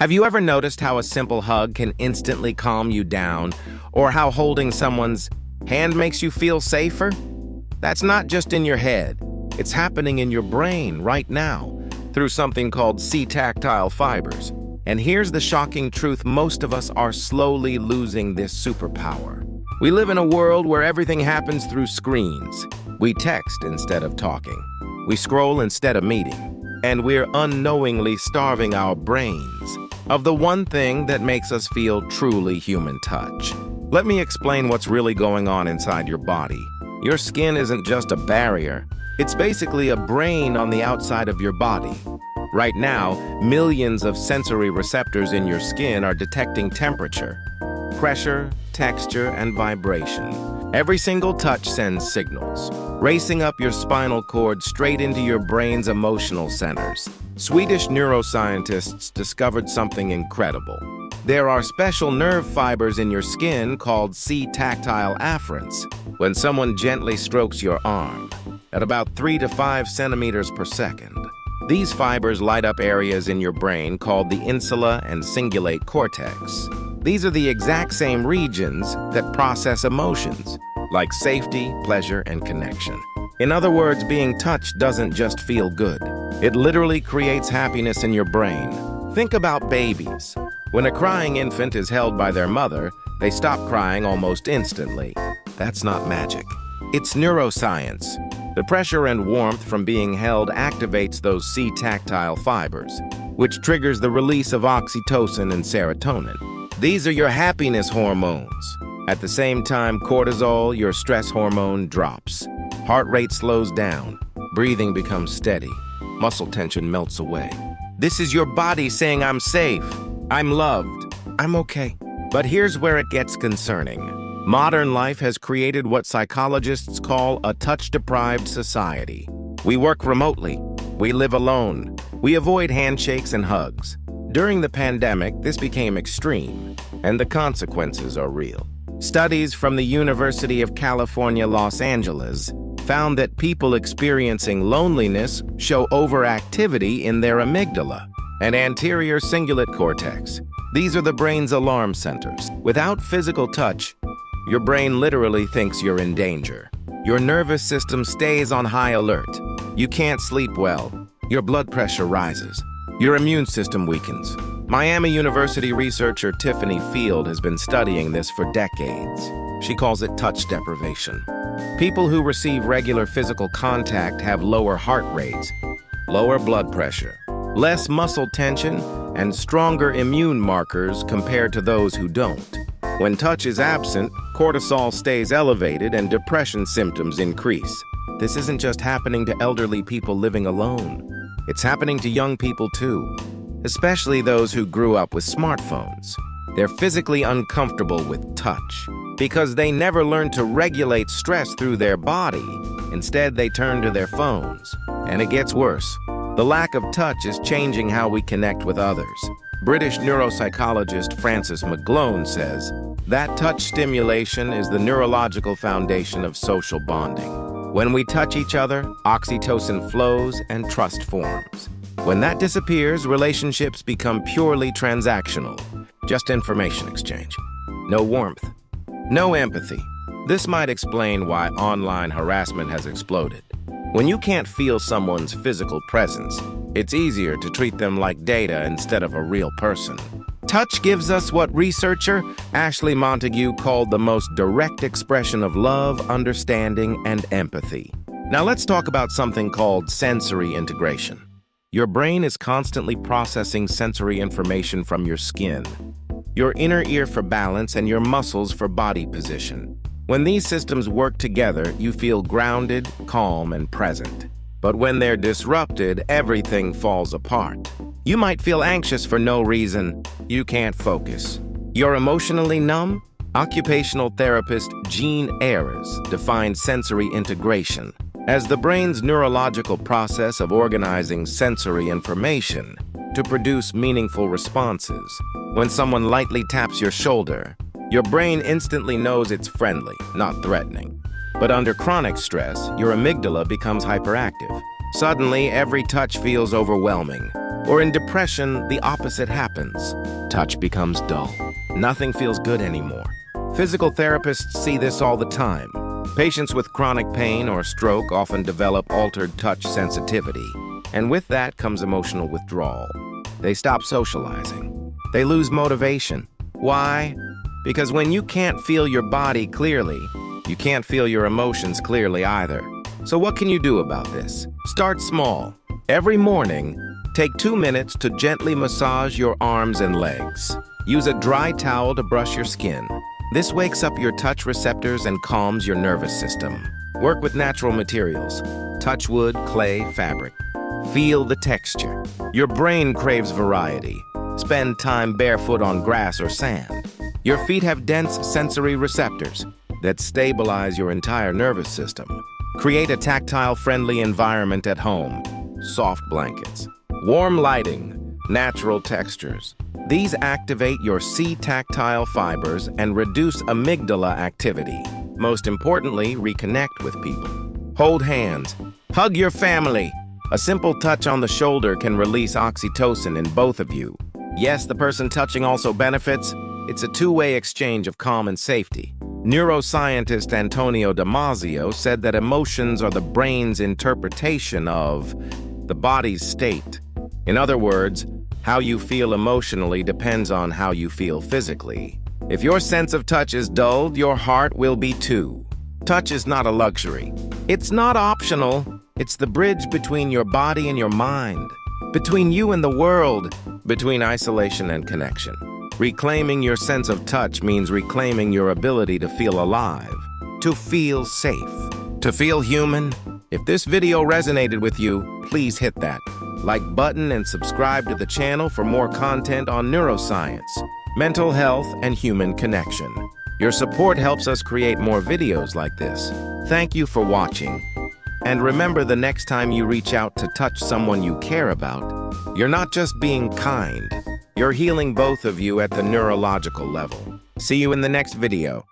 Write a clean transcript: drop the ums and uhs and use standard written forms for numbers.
Have you ever noticed how a simple hug can instantly calm you down, or how holding someone's hand makes you feel safer? That's not just in your head. It's happening in your brain right now through something called tactile fibers. And here's the shocking truth: most of us are slowly losing this superpower. We live in a world where everything happens through screens. We text instead of talking. We scroll instead of meeting. And we're unknowingly starving our brains of the one thing that makes us feel truly human: touch. Let me explain what's really going on inside your body. Your skin isn't just a barrier. It's basically a brain on the outside of your body. Right now, millions of sensory receptors in your skin are detecting temperature, pressure, texture, and vibration. Every single touch sends signals, racing up your spinal cord straight into your brain's emotional centers. Swedish neuroscientists discovered something incredible. There are special nerve fibers in your skin called tactile afferents. When someone gently strokes your arm at about 3 to 5 centimeters per second, these fibers light up areas in your brain called the insula and cingulate cortex. These are the exact same regions that process emotions, like safety, pleasure, and connection. In other words, being touched doesn't just feel good. It literally creates happiness in your brain. Think about babies. When a crying infant is held by their mother, they stop crying almost instantly. That's not magic. It's neuroscience. The pressure and warmth from being held activates those tactile fibers, which triggers the release of oxytocin and serotonin. These are your happiness hormones. At the same time, cortisol, your stress hormone, drops. Heart rate slows down. Breathing becomes steady. Muscle tension melts away. This is your body saying, "I'm safe. I'm loved. I'm okay." But here's where it gets concerning. Modern life has created what psychologists call a touch-deprived society. We work remotely. We live alone. We avoid handshakes and hugs. During the pandemic, this became extreme, and the consequences are real. Studies from the University of California, Los Angeles found that people experiencing loneliness show overactivity in their amygdala and anterior cingulate cortex. These are the brain's alarm centers. Without physical touch, your brain literally thinks you're in danger. Your nervous system stays on high alert. You can't sleep well. Your blood pressure rises. Your immune system weakens. Miami University researcher Tiffany Field has been studying this for decades. She calls it touch deprivation. People who receive regular physical contact have lower heart rates, lower blood pressure, less muscle tension, and stronger immune markers compared to those who don't. When touch is absent, cortisol stays elevated and depression symptoms increase. This isn't just happening to elderly people living alone. It's happening to young people too, especially those who grew up with smartphones. They're physically uncomfortable with touch because they never learned to regulate stress through their body. Instead, they turn to their phones. And it gets worse. The lack of touch is changing how we connect with others. British neuropsychologist Francis McGlone says that touch stimulation is the neurological foundation of social bonding. When we touch each other, oxytocin flows and trust forms. When that disappears, relationships become purely transactional, just information exchange. No warmth, no empathy. This might explain why online harassment has exploded. When you can't feel someone's physical presence, it's easier to treat them like data instead of a real person. Touch gives us what researcher Ashley Montague called the most direct expression of love, understanding, and empathy. Now let's talk about something called sensory integration. Your brain is constantly processing sensory information from your skin, your inner ear for balance, and your muscles for body position. When these systems work together, you feel grounded, calm, and present. But when they're disrupted, everything falls apart. You might feel anxious for no reason. You can't focus. You're emotionally numb? Occupational therapist Jean Ayres defines sensory integration as the brain's neurological process of organizing sensory information to produce meaningful responses. When someone lightly taps your shoulder, your brain instantly knows it's friendly, not threatening. But under chronic stress, your amygdala becomes hyperactive. Suddenly, every touch feels overwhelming. Or in depression, the opposite happens. Touch becomes dull. Nothing feels good anymore. Physical therapists see this all the time. Patients with chronic pain or stroke often develop altered touch sensitivity, and with that comes emotional withdrawal. They stop socializing. They lose motivation. Why? Because when you can't feel your body clearly, you can't feel your emotions clearly either. So what can you do about this? Start small. Every morning, take 2 minutes to gently massage your arms and legs. Use a dry towel to brush your skin. This wakes up your touch receptors and calms your nervous system. Work with natural materials. Touch wood, clay, fabric. Feel the texture. Your brain craves variety. Spend time barefoot on grass or sand. Your feet have dense sensory receptors that stabilize your entire nervous system. Create a tactile-friendly environment at home. Soft blankets, warm lighting, natural textures. These activate your C-tactile fibers and reduce amygdala activity. Most importantly, reconnect with people. Hold hands. Hug your family. A simple touch on the shoulder can release oxytocin in both of you. Yes, the person touching also benefits. It's a two-way exchange of calm and safety. Neuroscientist Antonio Damasio said that emotions are the brain's interpretation of the body's state. In other words, how you feel emotionally depends on how you feel physically. If your sense of touch is dulled, your heart will be too. Touch is not a luxury. It's not optional. It's the bridge between your body and your mind, between you and the world, between isolation and connection. Reclaiming your sense of touch means reclaiming your ability to feel alive, to feel safe, to feel human. If this video resonated with you, please hit that like button and subscribe to the channel for more content on neuroscience, mental health, and human connection. Your support helps us create more videos like this. Thank you for watching. And remember, the next time you reach out to touch someone you care about, you're not just being kind, you're healing both of you at the neurological level. See you in the next video.